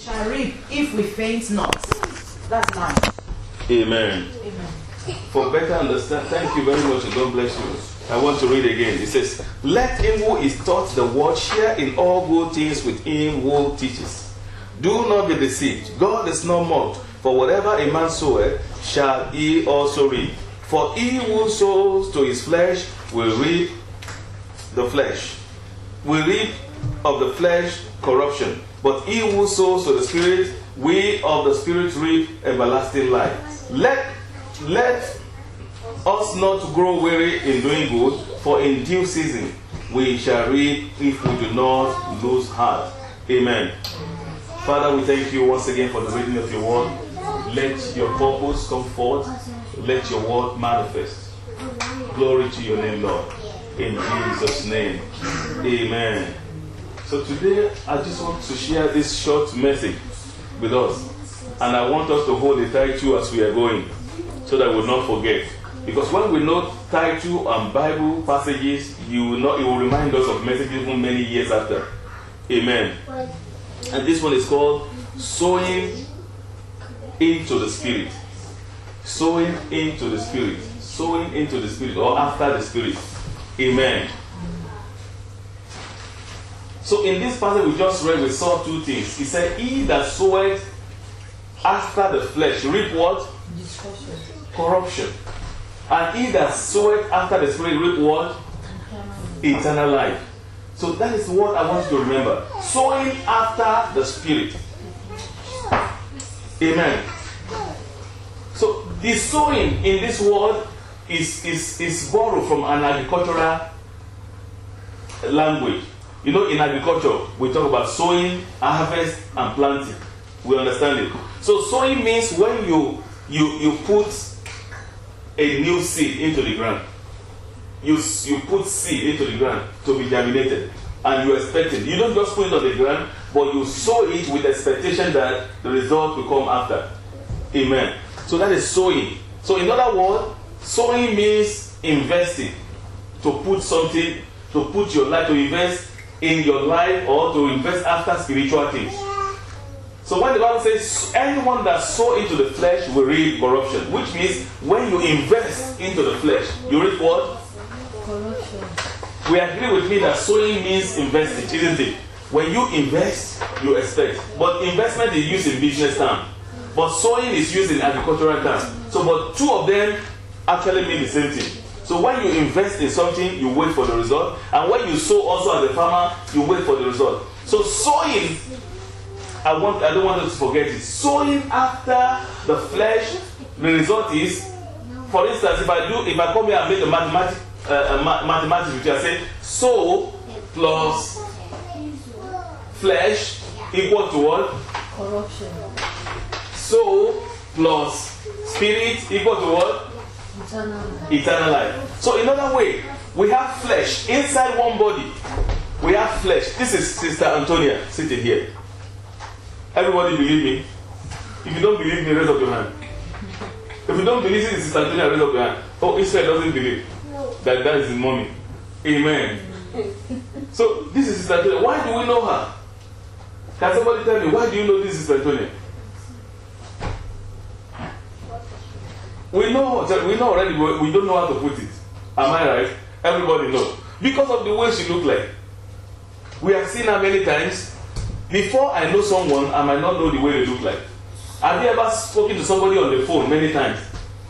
shall reap if we faint not. That's nice. Amen. Amen. For better understand, thank you very much and God bless you. I want to read again. It says, let him who is taught the word share in all good things with him who teaches. Do not be deceived. God is not mocked. For whatever a man soweth, shall he also reap. For he who sows to his flesh will reap the flesh. Will reap of the flesh corruption. But he who sows to the Spirit, we of the Spirit reap everlasting life. Let us not grow weary in doing good, for in due season we shall reap if we do not lose heart. Amen. Father, we thank you once again for the reading of your word. Let your purpose come forth. Let your word manifest. Glory to your name, Lord. In Jesus' name. Amen. So today, I just want to share this short message with us. And I want us to hold the title as we are going, so that we will not forget. Because when we know title and Bible passages, it will remind us of messages from many years after. Amen. And this one is called Sowing into the Spirit. Sowing into the Spirit. Sowing into the Spirit, or after the Spirit. Amen. So in this passage we just read, we saw two things. He said, he that soweth after the flesh reap what? Corruption. And he that soweth after the Spirit reap what? Eternal life. So that is what I want you to remember. Sowing after the Spirit. Amen. So the sowing in this word is borrowed from an agricultural language. You know, in agriculture, we talk about sowing, harvest, and planting. We understand it. So sowing means when you put a new seed into the ground. You put seed into the ground to be germinated, and you expect it. You don't just put it on the ground, but you sow it with expectation that the result will come after. Amen. So that is sowing. So in other words, sowing means investing. To put something, to put your life, to invest in your life, or to invest after spiritual things. So when the Bible says anyone that sows into the flesh will reap corruption, which means when you invest into the flesh, you reap what? Corruption. We agree with me that sowing means investing, isn't it? When you invest, you expect. But investment is used in business terms. But sowing is used in agricultural terms. So, but two of them actually mean the same thing. So when you invest in something, you wait for the result. And when you sow also as a farmer, you wait for the result. So sowing, I don't want us to forget it. Sowing after the flesh, the result is, for instance, if I come here and make a mathematics which I say sow plus flesh equal to what? Corruption. Sow plus spirit equal to what? Eternal life. So in other way, we have flesh inside one body. We have flesh. This is Sister Antonia sitting here. Everybody believe me? If you don't believe me, raise up your hand. If you don't believe it, Sister Antonia, raise up your hand. Oh, Israel doesn't believe that is his mommy. Amen. So this is Sister Antonia. Why do we know her? Can somebody tell me, why do you know this is Sister Antonia? We know already, but we don't know how to put it. Am I right? Everybody knows. Because of the way she looked like. We have seen her many times. Before I know someone, I might not know the way they look like. Have you ever spoken to somebody on the phone many times?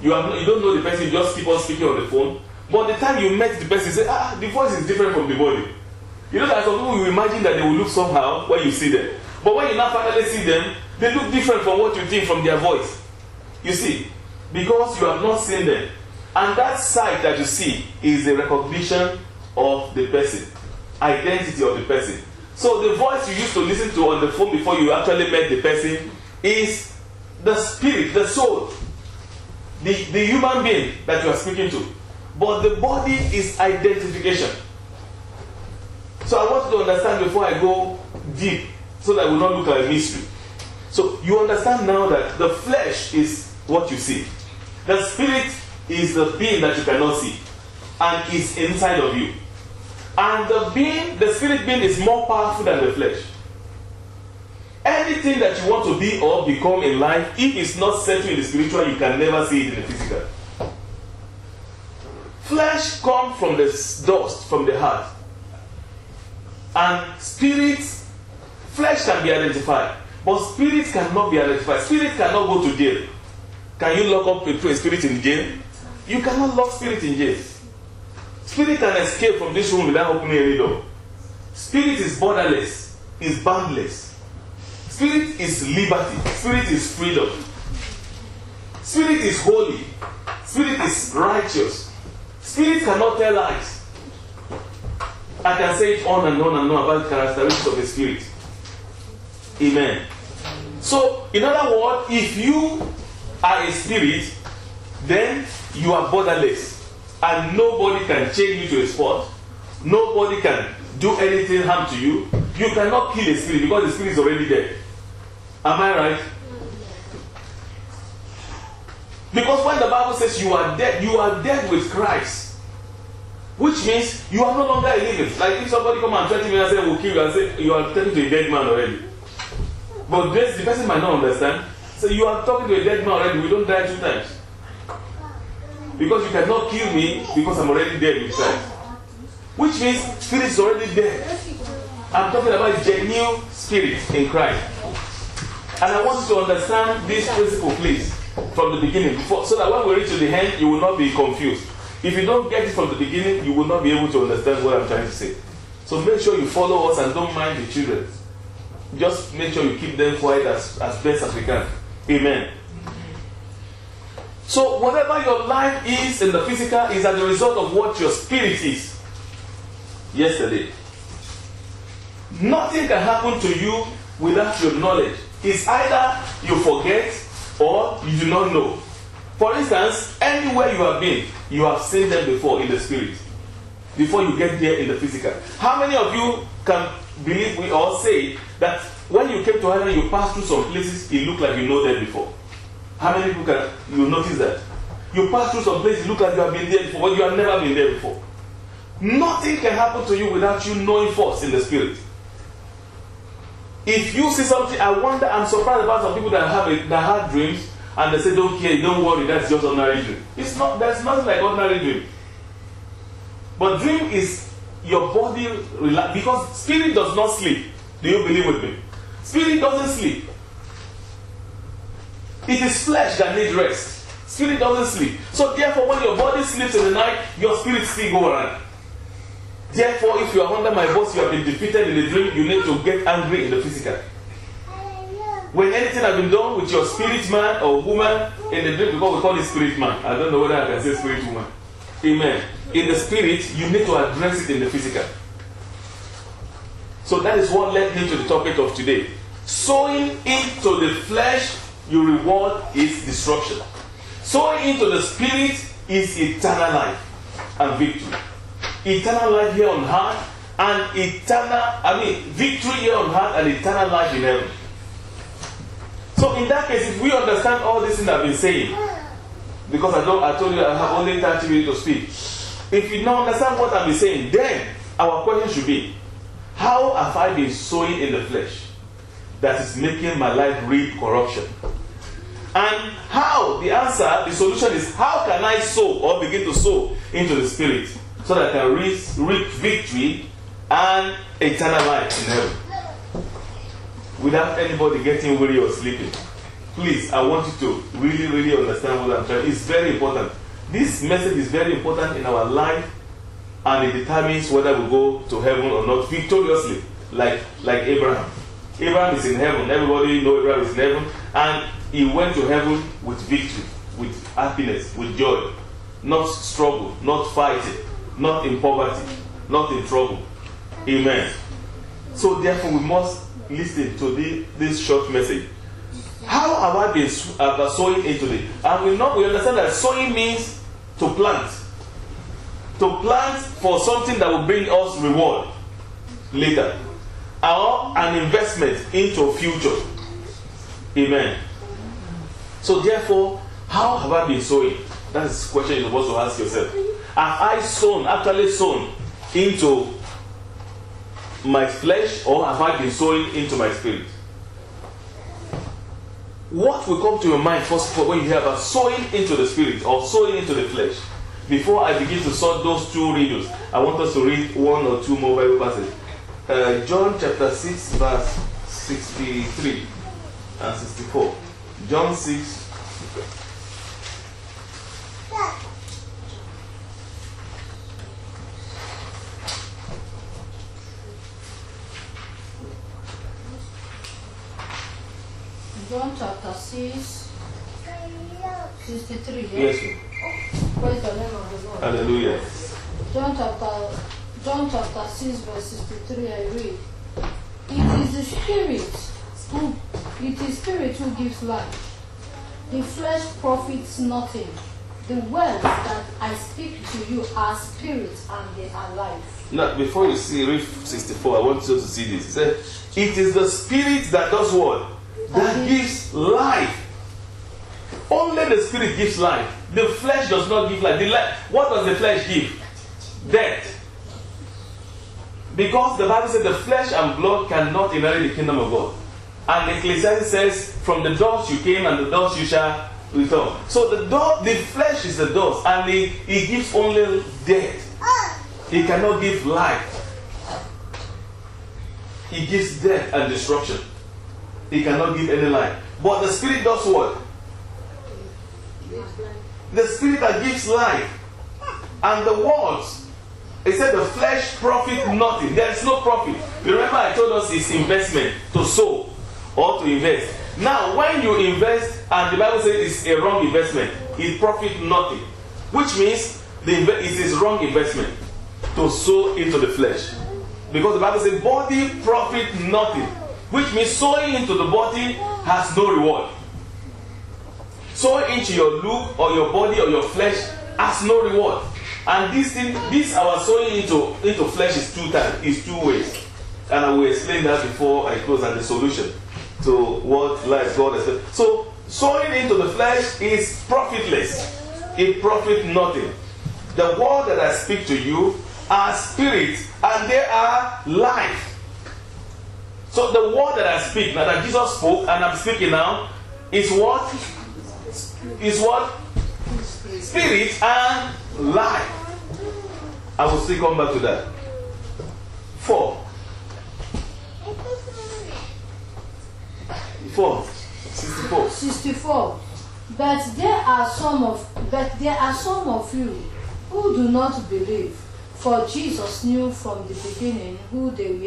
You don't know the person, you just keep on speaking on the phone. But the time you met the person, you say, the voice is different from the body. You know that some people will imagine that they will look somehow when you see them. But when you now finally see them, they look different from what you think from their voice. You see, because you have not seen them. And that sight that you see is a recognition of the person, identity of the person. So the voice you used to listen to on the phone before you actually met the person is the spirit, the soul, the human being that you are speaking to. But the body is identification. So I want you to understand before I go deep, so that it will not look like a mystery. So you understand now that the flesh is what you see. The spirit is the being that you cannot see and is inside of you. And the spirit being is more powerful than the flesh. anything that you want to be or become in life, if it's not settled in the spiritual, you can never see it in the physical. Flesh comes from the dust, from the heart. And spirit, flesh can be identified, but spirit cannot be identified. Spirit cannot go to jail. Can you lock up a spirit in jail? You cannot lock spirit in jail. Spirit can escape from this room without opening any door. Spirit is borderless, is boundless. Spirit is liberty. Spirit is freedom. Spirit is holy. Spirit is righteous. Spirit cannot tell lies. I can say it on and on and on about the characteristics of the spirit. Amen. So, in other words, if you are a spirit, then you are borderless. And nobody can chain you to a spot. Nobody can do anything harm to you. You cannot kill a spirit because the spirit is already dead. Am I right? Because when the Bible says you are dead with Christ. Which means you are no longer a living. Like if somebody come and threaten me and say, we'll kill you, and say, you are talking to a dead man already. But the person might not understand. So you are talking to a dead man already. We don't die 2 times. Because you cannot kill me because I'm already dead with Christ. Which means spirit is already dead. I'm talking about genuine spirit in Christ. And I want you to understand this principle, please, from the beginning. So that when we reach to the end, you will not be confused. If you don't get it from the beginning, you will not be able to understand what I'm trying to say. So make sure you follow us and don't mind the children. Just make sure you keep them quiet as best as we can. Amen. So whatever your life is in the physical is as a result of what your spirit is. Yesterday. Nothing can happen to you without your knowledge. It's either you forget or you do not know. For instance, anywhere you have been, you have seen them before in the spirit. Before you get there in the physical. How many of you can believe we all say that when you came to heaven, you passed through some places, it looked like you know them before? How many people can you notice that? You pass through some place, it looks like you have been there before, but you have never been there before. Nothing can happen to you without you knowing first in the spirit. If you see something, I'm surprised about some people that have dreams and they say, don't care, don't worry, that's just ordinary dream. There's nothing like ordinary dream. But dream is your body relax, because spirit does not sleep. Do you believe with me? Spirit doesn't sleep. It is flesh that needs rest. Spirit doesn't sleep. So therefore, when your body sleeps in the night, your spirit still go around. Therefore, if you are under my boss, you have been defeated in the dream, you need to get angry in the physical. When anything has been done with your spirit man or woman in the dream, because we call it spirit man. I don't know whether I can say spirit woman. Amen. In the spirit, you need to address it in the physical. So that is what led me to the topic of today. Sowing into the flesh, your reward is destruction. Sowing into the spirit is eternal life and victory. Eternal life here on earth and victory here on earth and eternal life in heaven. So in that case, if we understand all this thing I've been saying, because I told you I have only 30 minutes to speak. If you don't understand what I've been saying, then our question should be, how have I been sowing in the flesh that is making my life reap corruption? And how? The answer, the solution is, how can I sow or begin to sow into the spirit so that I can reap victory and eternal life in heaven without anybody getting weary or sleeping? Please, I want you to really, really understand what I'm trying. It's very important. This message is very important in our life, and it determines whether we go to heaven or not victoriously, like Abraham. Abraham is in heaven. Everybody knows Abraham is in heaven, and he went to heaven with victory, with happiness, with joy. Not struggle, not fighting, not in poverty, not in trouble. Amen. So therefore we must listen to this short message. How have I been sowing into it? And we understand that sowing means to plant. To plant for something that will bring us reward later. Or an investment into a future. Amen. So therefore, how have I been sowing? That's the question you're supposed to ask yourself. Have I actually sown into my flesh, or have I been sowing into my spirit? what will come to your mind first of all when you hear about sowing into the spirit or sowing into the flesh? Before I begin to sort those two riddles, I want us to read one or two more Bible passages. John chapter 6, verse 63 and 64. John 6. John chapter 6, 63. Yes. Praise the name of the Lord. Hallelujah. John chapter 6, verse 63, I read. It is spirit who gives life. The flesh profits nothing. The words that I speak to you are spirit and they are life. Now, before you read 64, I want you to see this. It said, it is the spirit that does what? That gives life. Only the spirit gives life. The flesh does not give life. What does the flesh give? Death. Because the Bible says the flesh and blood cannot inherit the kingdom of God. And Ecclesiastes says, from the dust you came and the dust you shall return. So the flesh is the dust and it gives only death. It cannot give life. It gives death and destruction. It cannot give any life. But the spirit does what? The spirit that gives life. And the words, it said the flesh profit nothing. There is no profit. Remember I told us it's investment, to sow or to invest. Now when you invest and the Bible says it's a wrong investment, it profits nothing. Which means it is wrong investment to sow into the flesh. Because the Bible says body profit nothing. Which means sowing into the body has no reward. Sowing into your look or your body or your flesh has no reward. And this our sowing into flesh is two ways. And I will explain that before I close and the solution to what life God has said. So sowing into the flesh is profitless. It profits nothing. The word that I speak to you are spirit and they are life. So the word that I speak, now that Jesus spoke and I'm speaking now, is what? Is what? Spirit and life. I will still come back to that. 4. 64. 64. But there are some of you who do not believe. For Jesus knew from the beginning who did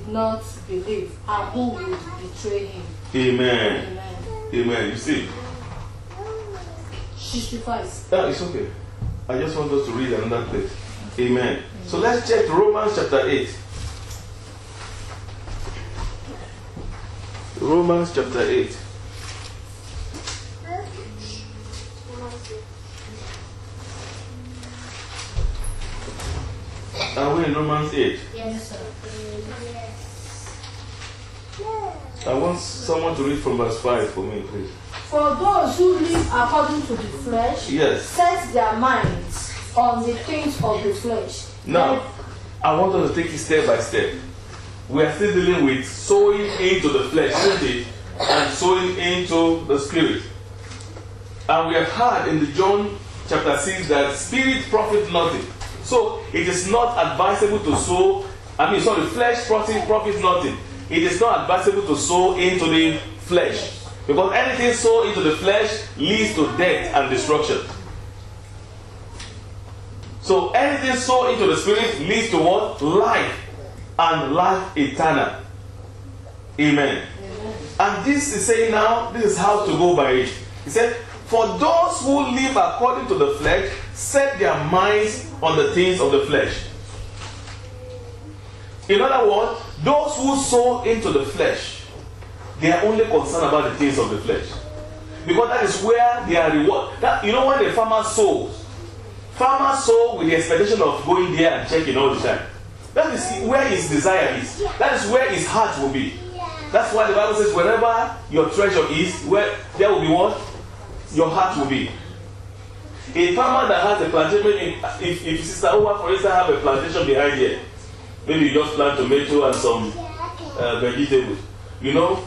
not believe and who would betray him. Amen. Amen. Amen. You see? 65. It's okay. I just want us to read another place. Amen. So let's check Romans chapter 8. Romans chapter 8. Are we in Romans 8? Yes, sir. I want someone to read from verse 5 for me, please. For those who live according to the flesh, Yes. set their minds on the things of the flesh. Now, I want us to take it step by step. We are still dealing with sowing into the flesh, isn't it? And sowing into the spirit. And we have heard in the John chapter 6 that spirit profits nothing. So it is not advisable to sow. The flesh profits nothing. It is not advisable to sow into the flesh. Because anything sown into the flesh leads to death and destruction. So anything sown into the spirit leads to what? Life. And life eternal. Amen. And this is saying now, this is how to go by it. He said, for those who live according to the flesh, set their minds on the things of the flesh. In other words, those who sow into the flesh, they are only concerned about the things of the flesh. Because that is where they are rewarded. When the farmer sows with the expectation of going there and checking all the time. That is where his desire is. That is where his heart will be. That's why the Bible says, wherever your treasure is, where there will be what? Your heart will be. A farmer that has a plantation, if Sister Owa, for instance, have a plantation behind here, maybe you just plant tomato and some vegetables. You know,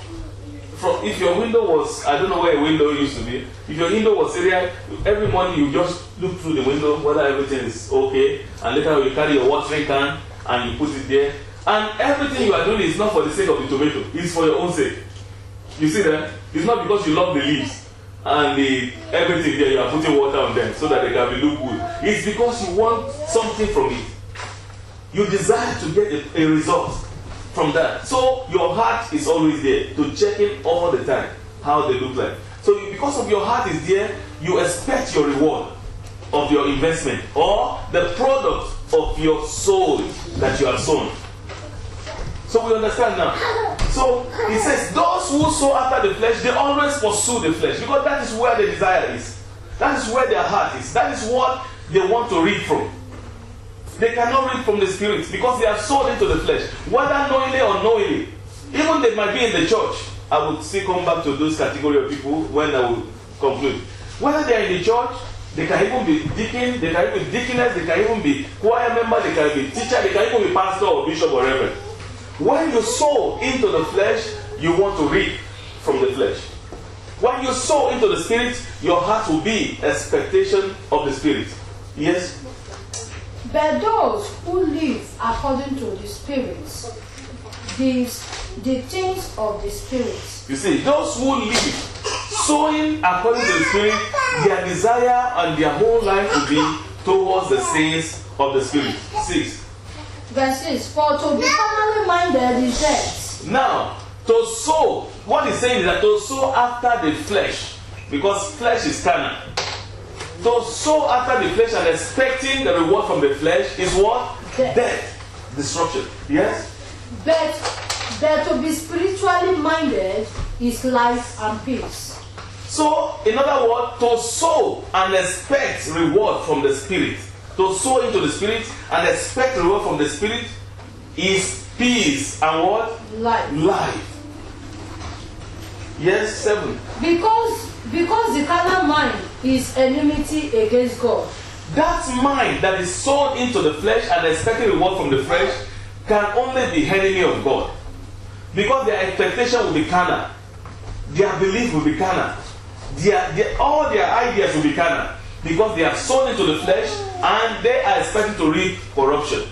if your window was, I don't know where a window used to be. If your window was area, every morning you just look through the window whether everything is okay, and later you carry your watering can and you put it there. And everything you are doing is not for the sake of the tomato; it's for your own sake. You see that? It's not because you love the leaves and everything there. You are putting water on them so that they can be look good. It's because you want something from it. You desire to get a result from that. So your heart is always there to check it all the time how they look like. So because of your heart is there, you expect your reward of your investment or the product of your soul that you have sown. So we understand now. So it says, those who sow after the flesh, they always pursue the flesh, because that is where the desire is. That is where their heart is. That is what they want to read from. They cannot read from the spirit because they are sold into the flesh, whether knowingly or unknowingly. Even they might be in the church. I would still come back to those category of people when I will conclude. Whether they are in the church, they can even be deacon, they can even be deaconess, they can even be choir member, they can be teacher, they can even be pastor or bishop or reverend. When you sow into the flesh, you want to reap from the flesh. When you sow into the spirit, your heart will be expectation of the spirit. Yes? But those who live according to the spirit, the things of the spirit. You see, those who live sowing according to the spirit, their desire and their whole life will be towards the things of the spirit. 6. Verse 6. For to be carnally minded is death. Now, to sow, what he's saying is that to sow after the flesh, because flesh is carnal. To sow after the flesh and expecting the reward from the flesh is what? Death. Destruction. Yes? But to be spiritually minded is life and peace. So, in other words, to sow and expect reward from the spirit, to sow into the spirit and expect reward from the spirit is peace and what? Life. Yes, 7. Because the carnal mind is enmity against God. That mind that is sown into the flesh and expecting reward from the flesh can only be enemy of God. Because their expectation will be carnal. Their belief will be carnal. All their ideas will be carnal. Because they are sown into the flesh and they are expecting to reap corruption.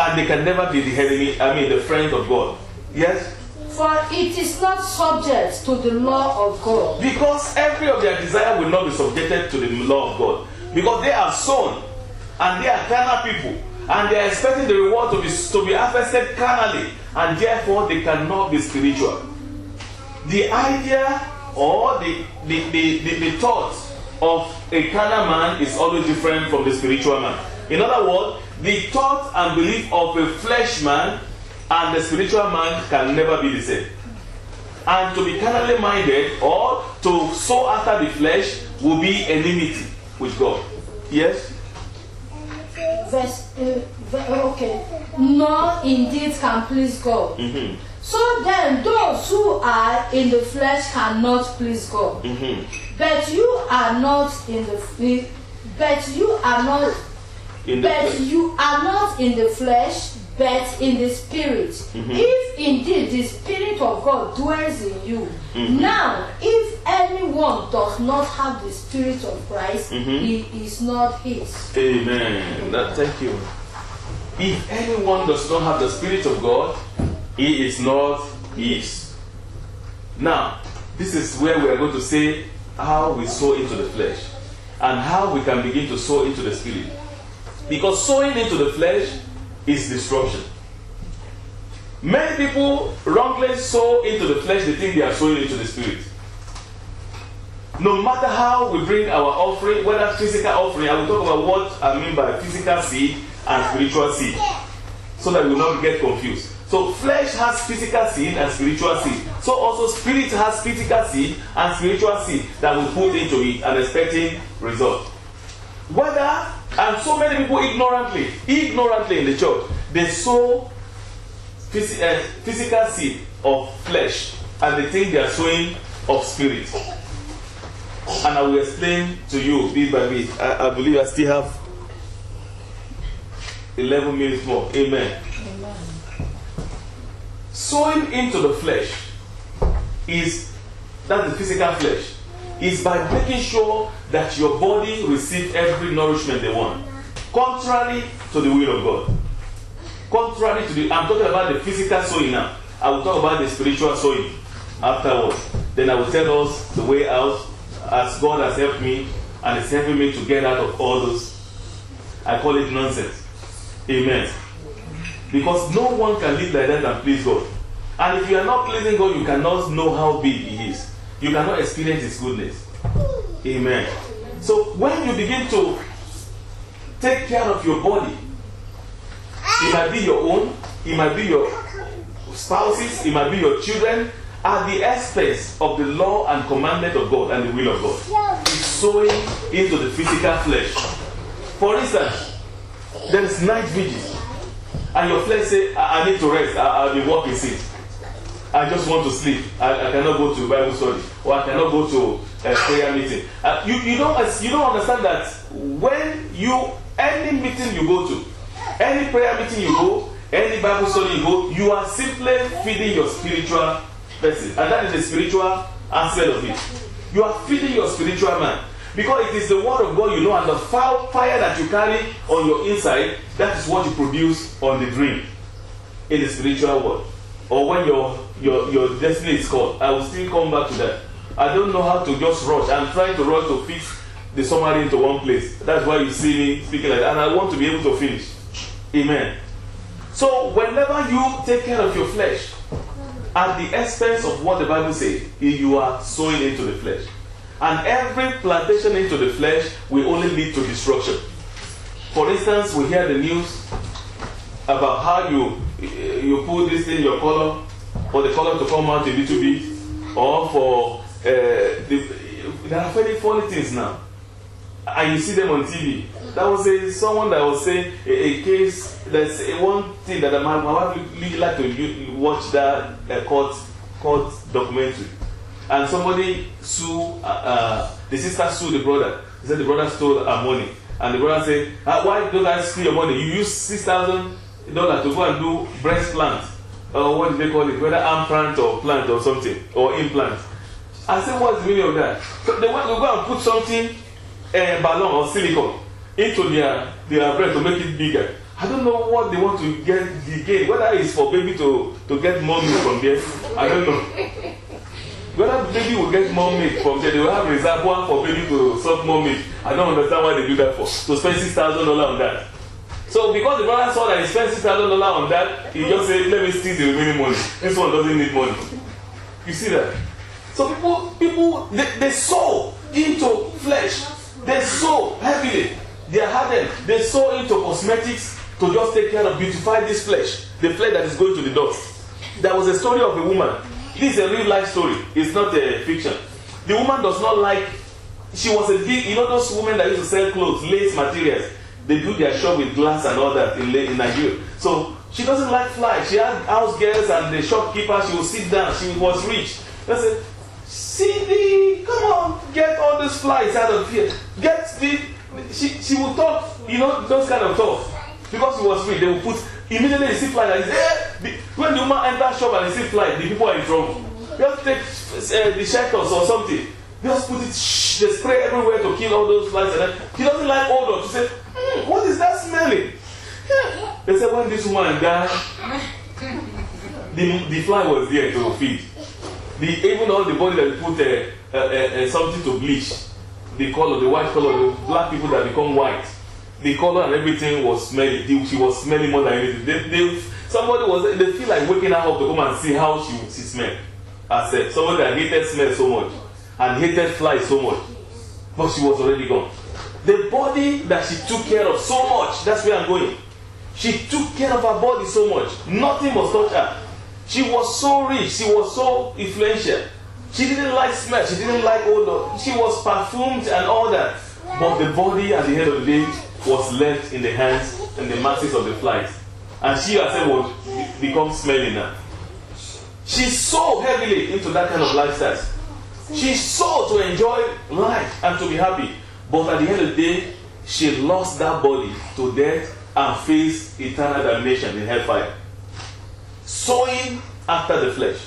And they can never be the enemy, the friend of God. Yes? For it is not subject to the law of God. Because every of their desire will not be subjected to the law of God. Because they are sown and they are carnal people. And they are expecting the reward to be harvested carnally. And therefore they cannot be spiritual. The idea or the thought of a carnal man is always different from the spiritual man. In other words, the thought and belief of a flesh man and the spiritual man can never be the same. And to be carnally minded or to sow after the flesh will be enmity with God. Yes? Okay. Nor indeed can please God. Mm-hmm. So then those who are in the flesh cannot please God. Mm-hmm. But you are not in the flesh, but in the spirit. Mm-hmm. If indeed the spirit of God dwells in you. Mm-hmm. Now, if anyone does not have the spirit of Christ, mm-hmm. he is not his. Amen. Thank you. If anyone does not have the spirit of God, he is not his. Now, this is where we are going to say how we sow into the flesh and how we can begin to sow into the spirit. Because sowing into the flesh is destruction. Many people wrongly sow into the flesh, they think they are sowing into the spirit. No matter how we bring our offering, whether physical offering, I will talk about what I mean by physical seed and spiritual seed, so that we will not get confused. So flesh has physical seed and spiritual seed. So also spirit has physical seed and spiritual seed that we put into it and expecting result. And so many people ignorantly in the church, they sow physical seed of flesh and they think they are sowing of spirit. And I will explain to you bit by bit. I believe I still have 11 minutes more. Amen. Sowing into the flesh that's the physical flesh, is by making sure that your body receives every nourishment they want, contrary to the will of God. I'm talking about the physical sowing now. I will talk about the spiritual sowing afterwards. Then I will tell us the way out as God has helped me and is helping me to get out of all those. I call it nonsense. Amen. Because no one can live like that and please God. And if you are not pleasing God, you cannot know how big He is. You cannot experience His goodness. Amen. So when you begin to take care of your body, it might be your own, it might be your spouses, it might be your children, at the expense of the law and commandment of God and the will of God. It's sowing into the physical flesh. For instance, there is night vigil, and your flesh say, I need to rest, I'll be walking since. I just want to sleep. I cannot go to Bible study, or I cannot go to a prayer meeting. You don't understand that when any meeting you go to, any prayer meeting you go, any Bible study you go, you are simply feeding your spiritual person, and that is the spiritual aspect of it. You are feeding your spiritual man, because it is the word of God, and the fire that you carry on your inside. That is what you produce on the dream in the spiritual world, or when your destiny is called. I will still come back to that. I don't know how to just rush. I'm trying to rush to fit the summary into one place. That's why you see me speaking like that, and I want to be able to finish. Amen. So whenever you take care of your flesh at the expense of what the Bible says, you are sowing into the flesh. And every plantation into the flesh will only lead to destruction. For instance, we hear the news about how you put this in your color, for the color to come out a little bit, or for there are very funny things now, and you see them on TV. There was someone that was saying a case. There's one thing that my wife really like to watch, that court documentary, and somebody sued the sister sued the brother. He said the brother stole her money, and the brother said, "Why don't I steal your money? You use $6,000 to go and do breast plant, or what do they call it? Whether arm plant or plant or something, or implant." I said, "What's the meaning of that?" So they want to go and put something, balloon or silicone, into their breast to make it bigger. I don't know what they want to get the gain. Whether it's for baby to get more milk from there, I don't know. Whether baby will get more milk from there, they will have reservoir for baby to suck more milk. I don't understand why they do that for. To spend $6,000 on that. So because the brother saw that he spent $6,000 on that, he just said, "Let me steal the remaining money. This one doesn't need money." You see that? So people they sow into flesh. They sow heavily. They are hardened. They sow into cosmetics to just take care of, beautify this flesh, the flesh that is going to the dust. There was a story of a woman. This is a real life story. It's not a fiction. The woman does not like. She was a big, those women that used to sell clothes, lace materials. They do their shop with glass and all that in Nigeria. So she doesn't like flies. She had house girls and the shopkeeper. She would sit down. She was rich. They said, "Cindy, come on, get all these flies out of here. Get the." She would talk, those kind of talk. Because she was rich, they would put, immediately you see flies like this. When the woman enters shop and they see flies, the people are in trouble. Just take the shackles or something. Just put it, they spray everywhere to kill all those flies. And she doesn't like odor. She said, "What is that smelling?" They said, when this woman died, the fly was there to feed. Even all the body that put something to bleach, the color, the white color, the black people that become white, the color and everything was smelly. She was smelling more than anything. They feel like waking her up to come and see how she smelled. I said, somebody that hated smell so much and hated flies so much, but she was already gone. The body that she took care of so much, that's where I'm going. She took care of her body so much, nothing must touch her. She was so rich, she was so influential. She didn't like smell, she didn't like odor. She was perfumed and all that. But the body at the end of the day was left in the hands and the masses of the flies. And she herself would become smelly now. She sowed heavily into that kind of lifestyle. She sowed to enjoy life and to be happy. But at the end of the day, she lost that body to death and faced eternal damnation in hellfire. Sowing after the flesh.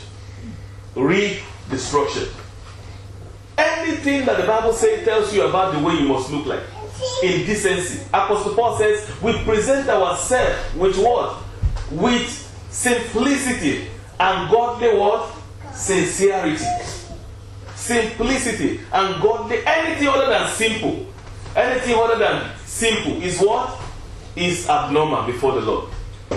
Reap destruction. Anything that the Bible says tells you about the way you must look like. In decency. Apostle Paul says, we present ourselves with what? With simplicity and godly what? Sincerity. Simplicity and godly. Anything other than simple. Anything other than simple is what? Is abnormal before the Lord.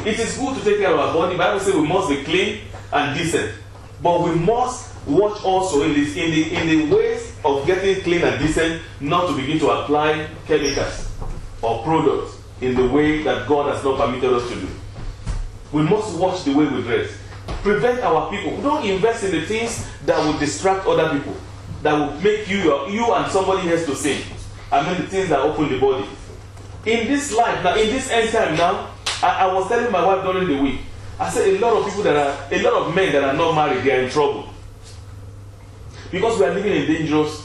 It is good to take care of our body. The Bible says we must be clean and decent. But we must watch also in the ways of getting clean and decent, not to begin to apply chemicals or products in the way that God has not permitted us to do. We must watch the way we dress. Prevent our people. Don't invest in the things that will distract other people, that will make you and somebody else to sin. I mean the things that open the body. In this life, now in this end time now, I was telling my wife during the week, I said a lot of men that are not married, they are in trouble. Because we are living in dangerous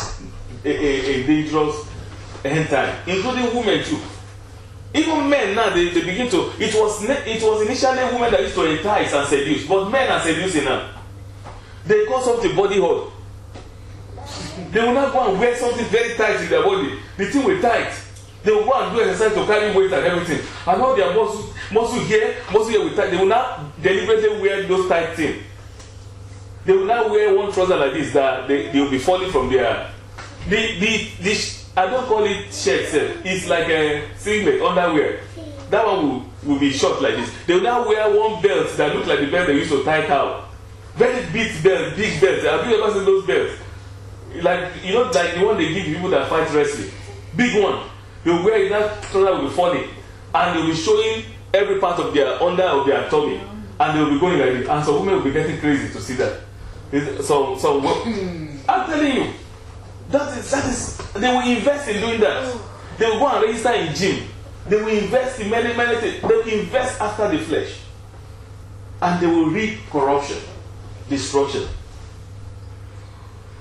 end time, including women too. Even men now, they begin to. It was initially women that used to entice and seduce, but men are seducing now. They call something body hold. They will not go and wear something very tight in their body. The thing will tight. They will go and do exercise to carry weight and everything. And all their muscle here will tight. They will not deliberately wear those tight things. They will not wear one trouser like this that they will be falling from their. I don't call it shirt, it's like a singlet, underwear. That one will be short like this. They will now wear one belt that looks like the belt they used to tie out. Very big belt, big belt. Have you ever seen those belts? Like, you know, like the one they give people that fight wrestling. Big one. They will wear it, that trouser will be falling. And they will be showing every part of their under of their tummy. And they will be going like this. And some women will be getting crazy to see that. I'm telling you. That is, they will invest in doing that. They will go and register in gym. They will invest in many things. They will invest after the flesh. And they will reap corruption, destruction.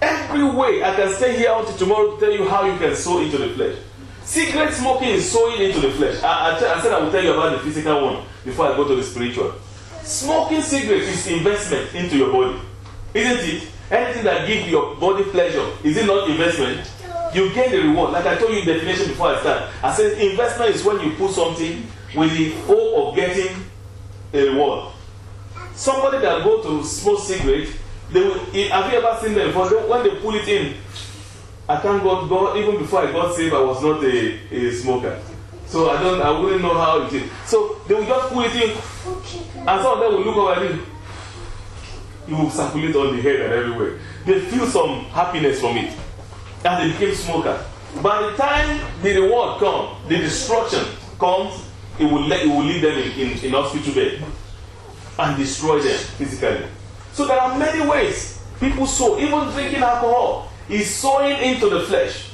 Every way, I can stay here until tomorrow to tell you how you can sow into the flesh. Cigarette smoking is sowing into the flesh. I said I will tell you about the physical one before I go to the spiritual. Smoking cigarettes is investment into your body. Isn't it? Anything that gives your body pleasure, is it not investment? You gain the reward. Like I told you in definition before I start. I said investment is when you put something with the hope of getting a reward. Somebody that go to smoke cigarette, have you ever seen them before? When they pull it in, I thank God, even before I got saved, I was not a smoker. So I wouldn't know how it is. So they will just pull it in, and some of them will look over it. It will circulate on the head and everywhere. They feel some happiness from it. And they became smokers. By the time the reward comes, the destruction comes, it will lead them in hospital bed and destroy them physically. So there are many ways people sow. Even drinking alcohol is sowing into the flesh.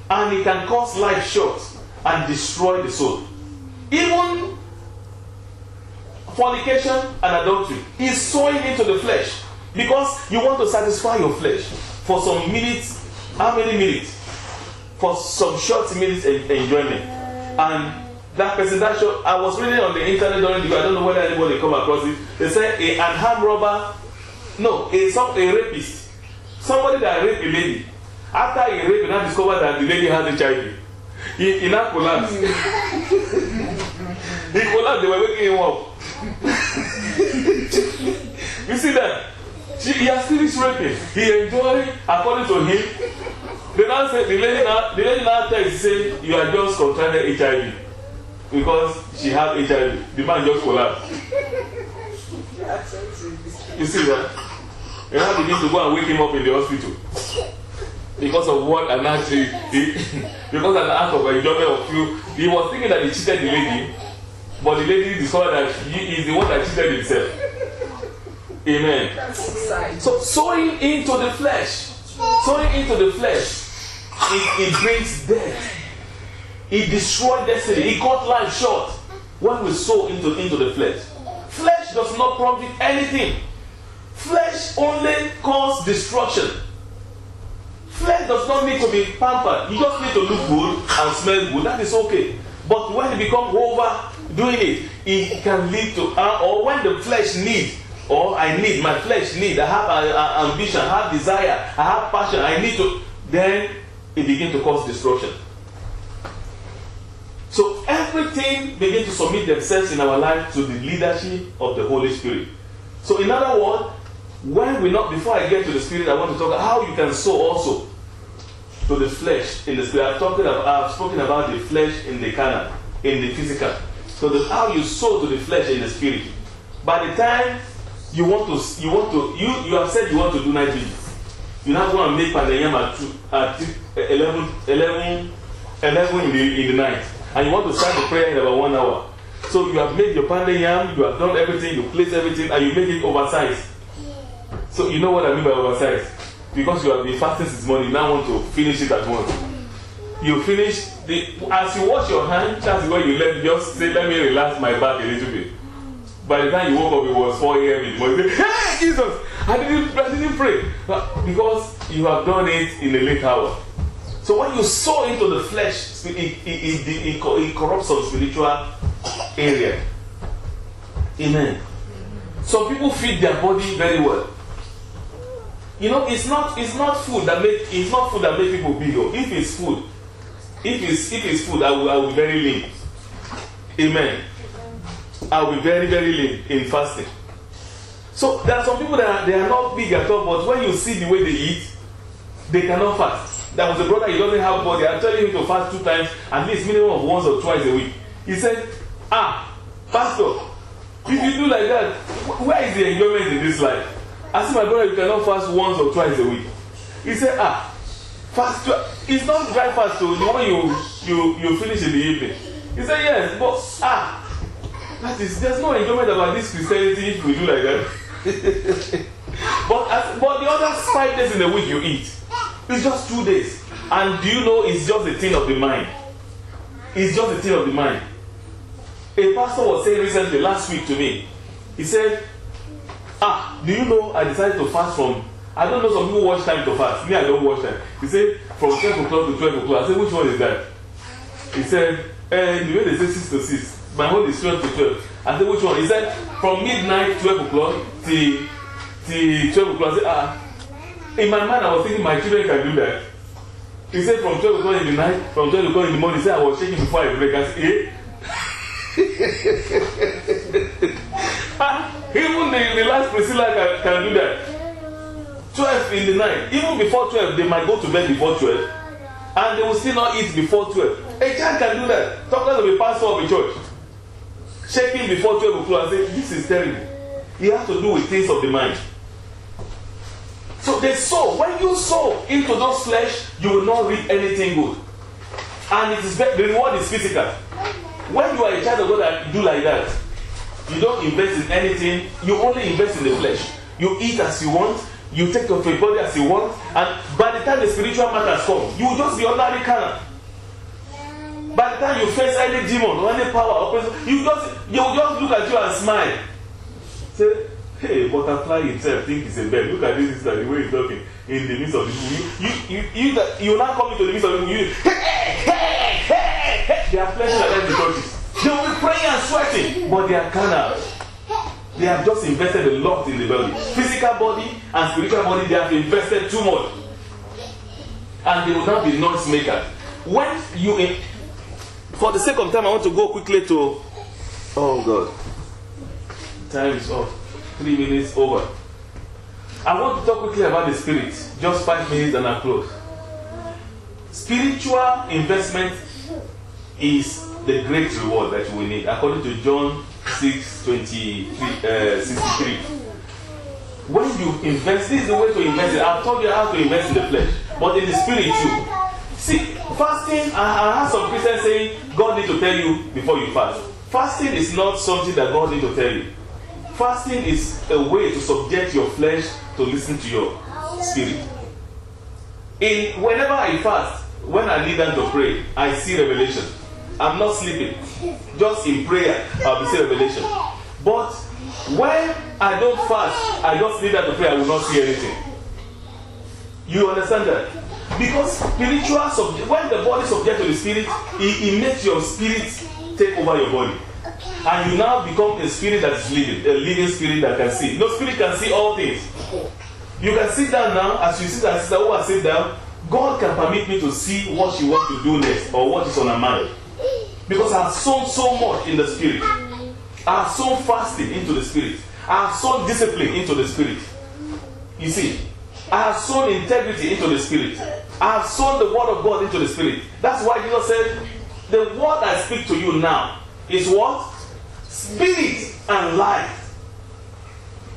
And it can cause life short and destroy the soul. Even fornication and adultery is sowing into the flesh, because you want to satisfy your flesh for some minutes. How many minutes? For some short minutes enjoyment. And that person, I was reading on the internet during the week, I don't know whether anybody come across it. They say an armed robber, a rapist, somebody that raped a lady. After he raped, he now discovered that the lady has HIV. He now collapsed. He collapsed. They were waking him up. You see that? He has finished raping. He enjoyed, according to him. The lady now text saying, you are just contracted HIV because she has HIV. The man just collapsed. You see that? You now begin to go and wake him up in the hospital because of what an act because an act of enjoyment of you. He was thinking that he cheated the lady. But the lady discovered that he is the one that cheated himself. Amen. So sowing into the flesh, it brings death. It destroys destiny. It cut life short when we sow into the flesh. Flesh does not profit anything. Flesh only causes destruction. Flesh does not need to be pampered. You just need to look good and smell good. That is okay. But when it becomes over doing it can lead to, or when the flesh needs or I need, my flesh need, I have ambition, I have desire, I have passion, I need to, then it begins to cause destruction. So everything begins to submit themselves in our life to the leadership of the Holy Spirit. So in other words, when we not, before I get to the Spirit, I want to talk about how you can sow also to the flesh in the Spirit. I've spoken about the flesh in the carnal, in the physical. So how you sow to the flesh in the Spirit. By the time you have said you want to do night vigil. You now want to make Pandayam at 11 in the night. And you want to start the prayer in about 1 hour. So you have made your Pandayam, you have done everything, you place everything, and you make it oversized. So you know what I mean by oversized? Because you have been fasting since morning, you now want to finish it at once. You finish, as you wash your hand, just when you just say, let me relax my back a little bit. By the time you woke up, it was 4 a.m. in the morning. Hey, Jesus! I didn't pray. Because you have done it in a late hour. So when you sow into the flesh, it corrupts some spiritual area. Amen. Some people feed their body very well. You know, it's not food that make people big. If it's food, I will be very lean. Amen. I will be very, very lean in fasting. So there are some people that they are not big at all, but when you see the way they eat, they cannot fast. There was a brother, he doesn't have body. I'm telling him to fast 2 times, at least minimum of once or twice a week. He said, Pastor, if you do like that, where is the enjoyment in this life? I said, my brother, you cannot fast once or twice a week. He said, fast. It's not dry fast, so the one you finish in the evening. He said, yes, but there's no enjoyment about this Christianity if we do like that. but the other 5 days in the week you eat. It's just 2 days. And do you know it's just a thing of the mind? It's just a thing of the mind. A pastor was saying recently, last week to me, he said, do you know I decided to fast from, I don't know, some people watch time to fast. Me, I don't watch time. He said, from 12 o'clock to 12 o'clock. I said, which one is that? He said, the way they say 6 to 6. My whole is 12 to 12. I said, which one? He said, from midnight, 12 o'clock, till 12 o'clock. I said, in my mind, I was thinking my children can do that. He said, from 12 o'clock in the night, from 12 o'clock in the morning. He said, I was shaking before I break. I said, even the last Priscilla can do that. 12 in the night. Even before 12, they might go to bed before 12. And they will still not eat before 12. A child can do that. Talk less of a pastor of a church. Shaking before 12 o'clock and say, this is terrible. It has to do with things of the mind. So they sow. When you sow into those flesh, you will not reap anything good. And the reward is physical. When you are a child of God and you do like that, you don't invest in anything. You only invest in the flesh. You eat as you want. You take your body as you want. And by the time the spiritual matters come, you will just be ordinary carnal. By the time you face any demon or any power or person, you will just look at you and smile. Say, hey, butterfly himself think he's a bird. Look at this, the way he's talking in the midst of the people. You now come into the midst of the people. They are fleshing like that in the churches. They will be praying and sweating, but they are carnal. They have just invested a lot in the body. Physical body and spiritual body, they have invested too much. And they will not be noise makers. When you, for the sake of time, I want to go quickly to, oh God, time is off, 3 minutes over. I want to talk quickly about the spirit, just 5 minutes and I'll close. Spiritual investment is the great reward that we need, according to John 6:63. When you invest, this is the way to invest it. I've told you how to invest in the flesh, but in the spirit too. See, fasting, I have some Christians saying God needs to tell you before you fast. Fasting is not something that God needs to tell you. Fasting is a way to subject your flesh to listen to your spirit. Whenever I fast, when I kneel down to pray, I see revelation. I'm not sleeping. Just in prayer, I'll be seeing revelation. But when I don't fast, I just kneel down to pray, I will not see anything. You understand that? Because spiritual when the body is subject to the spirit, it makes your spirit take over your body. And you now become a spirit that is living, a living spirit that can see. No spirit can see all things. You can sit down now, as you see that sister who has sit down, God can permit me to see what she wants to do next or what is on her mind. Because I have sown so much in the spirit. I have sown fasting into the spirit. I have sown discipline into the spirit. You see, I have sown integrity into the spirit. I have sown the word of God into the spirit. That's why Jesus said, the word I speak to you now is what? Spirit and life.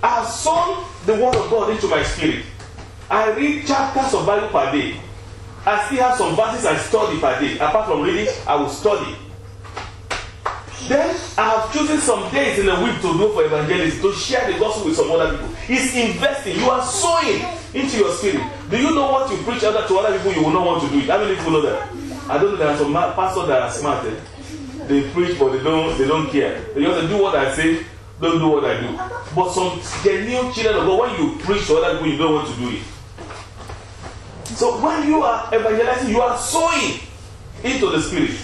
I have sown the word of God into my spirit. I read chapters of Bible per day. I still have some verses I study per day. Apart from reading, I will study. Then I have chosen some days in a week to go for evangelism, to share the gospel with some other people. It's investing. You are sowing into your spirit. Do you know what you preach to other people, you will not want to do it? How many people know that? I don't know, there are some pastors that are smart. They preach, but they don't care. They just do what I say, don't do what I do. But some genuine children of God, when you preach to other people, you don't want to do it. So when you are evangelizing, you are sowing into the spirit.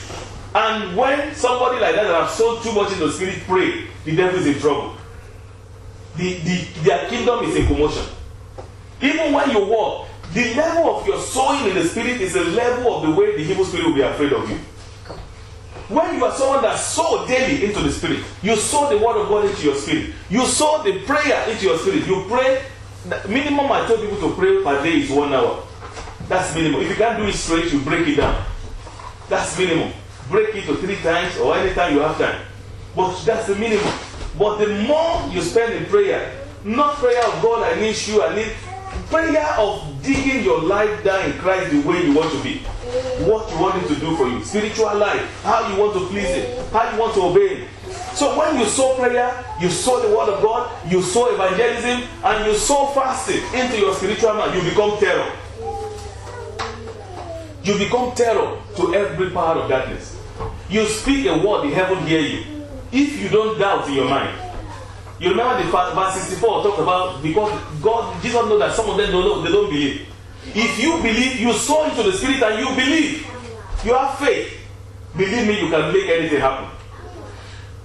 And when somebody like that has sown too much into the spirit pray, the devil is in trouble. Their kingdom is in commotion. Even when you walk, the level of your sowing in the spirit is the level of the way the evil spirit will be afraid of you. When you are someone that sow daily into the spirit, you sow the word of God into your spirit, you sow the prayer into your spirit, you pray. The minimum I told people to pray per day is 1 hour. That's minimum. If you can't do it straight, you break it down. That's minimum. Break it to 3 times or anytime you have time. But that's the minimum. But the more you spend in prayer, not prayer of God, I need you, I need prayer of digging your life down in Christ the way you want to be. What you want Him to do for you. Spiritual life. How you want to please Him. How you want to obey Him. So when you sow prayer, you sow the word of God, you sow evangelism, and you sow fasting into your spiritual man, you become terror. You become terror to every power of darkness. You speak a word, the heaven hear you. If you don't doubt in your mind. You remember the verse 64 talked about, because God, Jesus knows that some of them don't know, they don't believe. If you believe, you sow into the spirit and you believe, you have faith, believe me, you can make anything happen.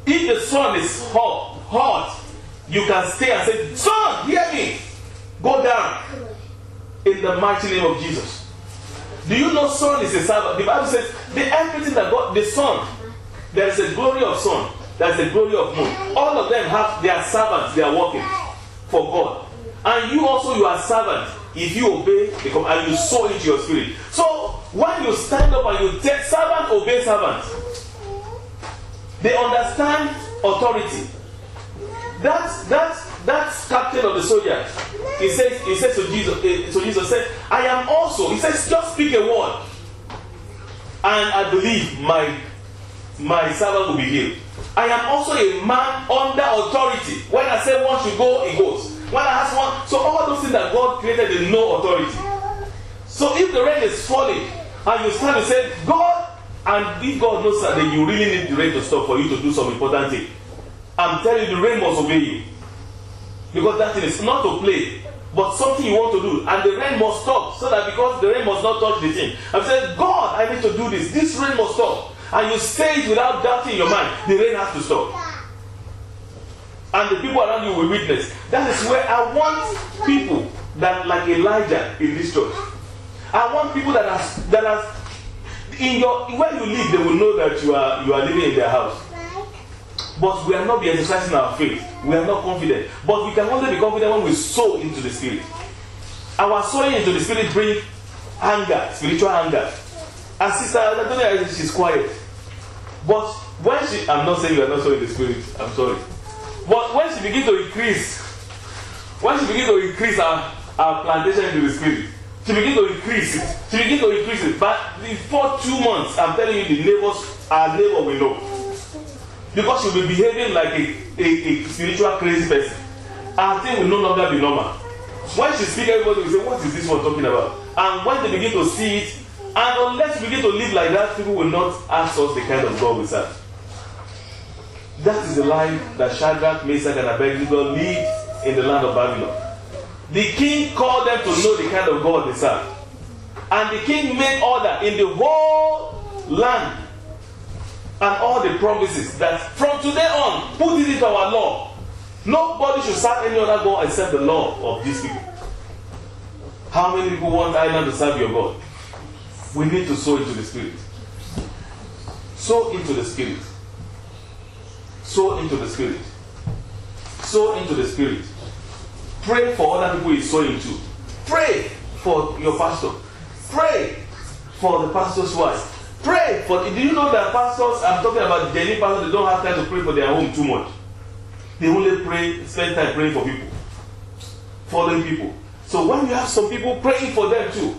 If the sun is hot, you can stay and say, sun, hear me, go down in the mighty name of Jesus. Do you know sun is a servant? The Bible says everything that God, the sun, there is a glory of sun, there is a glory of moon. All of them have their servants, they are working for God. And you also, you are servant. If you obey, and you sow into your spirit. So when you stand up and you take servant, obey servant. They understand authority. That's captain of the soldiers. He says to Jesus said, I am also, he says, just speak a word. And I believe my servant will be healed. I am also a man under authority. When I say one should go, he goes. When I ask one, so all those things that God created, they know authority. So if the rain is falling, and you stand and say, God, and if God knows that you really need the rain to stop for you to do some important thing, I'm telling you, the rain must obey you. Because that thing is not to play, but something you want to do. And the rain must stop, so that because the rain must not touch the thing. I'm saying, God, I need to do this. This rain must stop. And you say it without doubting in your mind, the rain has to stop. And the people around you will witness. That is where I want people that like Elijah in this church. I want people that are in your where you live, they will know that you are living in their house. But we are not be exercising our faith. We are not confident. But we can only be confident when we sow into the spirit. Our sowing into the spirit brings anger, spiritual anger. And sister, I don't know, she's quiet. But when I'm not saying you are not sowing the spirit, I'm sorry. But when she begins to increase our plantation into the spirit, she begins to increase it. But before 2 months, I'm telling you, our neighbor will know. Because she'll be behaving like a spiritual crazy person. Our thing will no longer be normal. When she speaks, everybody will say, what is this one talking about? And when they begin to see it, and unless we begin to live like that, people will not ask us the kind of God we serve. That is the life that Shadrach, Meshach, and Abednego lived in the land of Babylon. The king called them to know the kind of God they serve. And the king made order in the whole land and all the promises that from today on, put it into our law. Nobody should serve any other God except the Lord of these people. How many people want Ireland to serve your God? We need to sow into the Spirit. Sow into the Spirit. Sow into the Spirit. Sow into the Spirit. Pray for other people he's sowing to. Pray for your pastor. Pray for the pastor's wife. Pray for. Do you know that pastors? I'm talking about genuine pastors. They don't have time to pray for their home too much. They only pray, spend time praying for people, following people. So when you have some people praying for them too,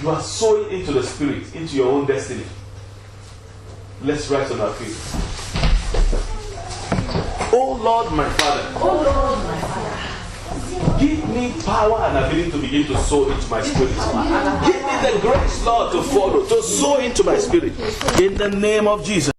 you are sowing into the Spirit, into your own destiny. Let's rise on our feet. Oh Lord, my Father. Oh Lord, my Father. Give me power and ability to begin to sow into my spirit. Give me the grace, Lord, to follow, to sow into my spirit. In the name of Jesus.